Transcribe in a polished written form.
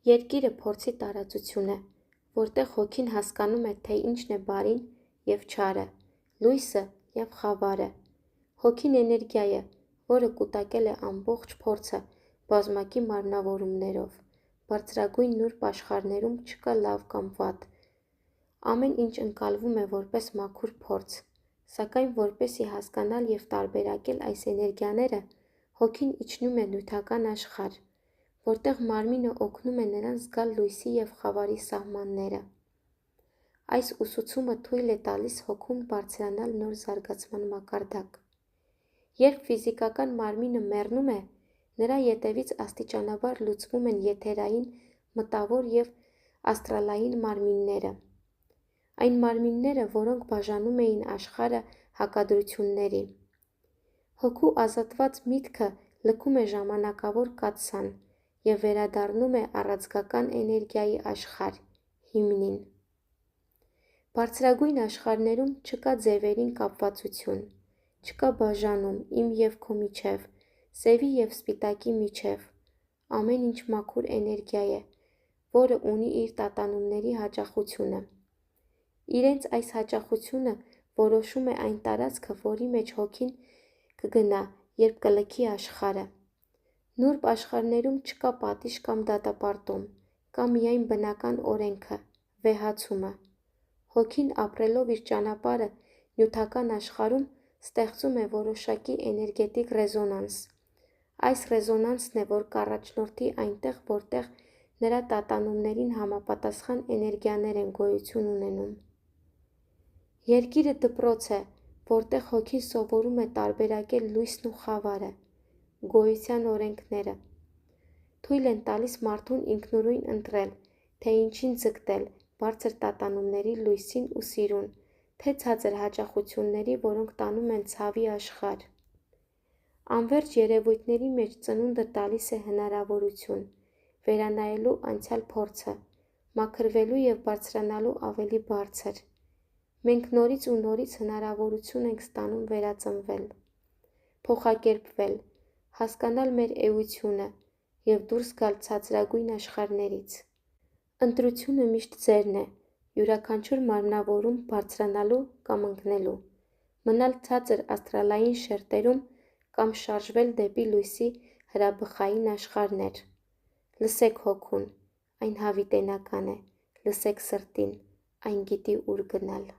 Երկիրը փորձի տարածություն է, որտեղ հոգին հասկանում է, թե ինչն է բարին և չարը, լույսը և խավարը։ Հոգին էներգիա է, որը կուտակել է ամբողջ փորձը բազմակի մարմնավորումներով։ Բարձրագույն նուրբ աշխարհներում չկա լավ կամ վատ։ Ամեն ինչ ընկալվում է որպես մաքուր փորձ, սակայն որպեսզի հասկանալ և տարբերակել այս էներգիաները, հոգին իջնում է նյութական աշխարհ, որտեղ մարմինը օգնում է նրան զգալ լույսի և խավարի սահմանները։ Այս ուսուցումը թույլ է տալիս հոգուն բարձրանալ նոր զարգացման մակարդակ։ Երբ ֆիզիկական մարմինը մեռնում է, նրա ետևից աստիճանաբար լուծվում են եթերային, մտավոր և աստրալային մարմինները։ Այն մարմինները, որոնք բաժանում էին աշխարհը հակադրությունների։ Հոգու ազատված միտքը լքում է ժամանակավոր կաթսան և վերադառնում է առաձգական էներգիայի աշխարհ՝ հիմնին։ Բարձրագույն աշխարհներում չկա ձևերին կապվածություն, չկա բաժանում իմ և քո միջև, սևի և սպիտակի միջև։ Ամեն ինչ մաքուր էներգիա է, որը ունի իր տատանումների հաճախությունը։ Իրենց այս հաճախությունը որոշում է այն տարածքը, որի մեջ հոգին կգնա, երբ կլքի աշխարհը։ Նուրբ աշխարհներում չկա պատիժ կամ դատապարտում, կա միայն բնական օրենքը՝ վեհացումը։ Հոգին ապրելով իր ճանապարհը նյութական աշխարհում ստեղծում է որոշակի էներգետիկ ռեզոնանս։ Այս ռեզոնանսն է, որ կառաջնորդի այնտեղ, որտեղ նրա տատանումներին համապատասխան էներգիաներ են գոյություն ունենում։ Երկիրը դպրոց է, որտեղ հոգին սովորում է տարբերակել լույսն ու խավարը, գոյության օրենքները։ Թույլ են տալիս մարդուն ինքնուրույն ընտրել, թե ինչին ձգտել՝ բարձր տատանումների լույսին ու սիրուն, թե ցածր հաճախությունների, որոնք տանում են ցավի աշխարհ։ Անվերջ երևույթների մեջ ծնունդը տալիս է հնարավորություն վերանայելու անցյալ փորձը, մաքրվելու և բարձրանալու ավելի բարձր։ Մենք նորից ու նորից հնարավորություն ենք ստանում վերածնվել, փոխակերպվել, հասկանալ մեր էությունը և դուրս գալ ցածրագույն աշխարհներից։ Ընտրությունը միշտ ձերն է, յուրաքանչյուր մարմնավորում բարձրանալու կամ ընկնելու, մնալ ցածր աստրալային շերտերում կամ շարժվել դեպի լույսի հրաբխային աշխարհներ։ Լսեք հոգուն, այն հավիտենական է, լսեք սրտին, այն գիտի ուր գնալ։